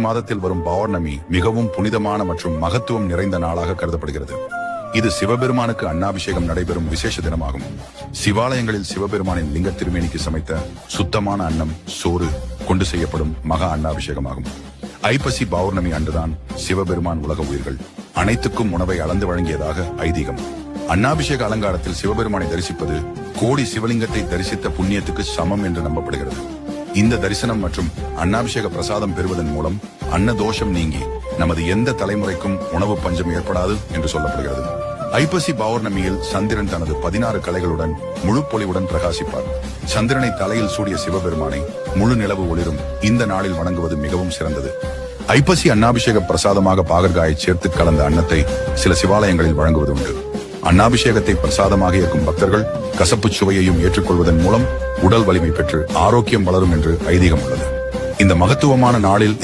மாதத்தில் வரும் பௌர்ணமி மிகவும் புனிதமான மற்றும் மகத்துவம் நிறைந்த நாளாக கருதப்படுகிறது. இது சிவபெருமானுக்கு அன்னாபிஷேகம் நடைபெறும் விசேஷ தினமாகும். சிவாலயங்களில் சிவபெருமானின் லிங்க திருமேனிக்கு சமைத்த சுத்தமான அன்னம் சோறு கொண்டு செய்யப்படும் மகா அன்னாபிஷேகமாகும். ஐப்பசி பௌர்ணமி அன்றுதான் சிவபெருமான் உலக உயிர்கள் அனைத்துக்கும் உணவை அளந்து வழங்கியதாக ஐதீகம். அன்னாபிஷேக அலங்காரத்தில் சிவபெருமானை தரிசிப்பது கோடி சிவலிங்கத்தை தரிசித்த புண்ணியத்துக்கு சமம் என்று நம்பப்படுகிறது. இந்த தரிசனம் மற்றும் அன்னாபிஷேக பிரசாதம் பெறுவதன் மூலம் அன்னதோஷம் நீங்கி நமது எந்த தலைமுறைக்கும் உணவு பஞ்சம் ஏற்படாது என்று சொல்லப்படுகிறது. ஐப்பசி பௌர்ணமியில் சந்திரன் தனது 16 கலைகளுடன் முழு பொலிவுடன் பிரகாசிப்பார். சந்திரனை தலையில் சூடிய சிவபெருமானை முழு நிலவு ஒளிரும் இந்த நாளில் வணங்குவது மிகவும் சிறந்தது. ஐப்பசி அன்னாபிஷேக பிரசாதமாக பாகற்காயை சேர்த்து கலந்த அன்னத்தை சில சிவாலயங்களில் வழங்குவது உண்டு. அன்னாபிஷேகத்தை பிரசாதமாக ஏற்கும் பக்தர்கள் கசப்பு சுவையையும் ஏற்றுக்கொள்வதன் மூலம் உடல் வலிமை பெற்று ஆரோக்கியம் வளரும் என்று ஐதீகம் உள்ளது. இந்த மகத்துவமான நாளில்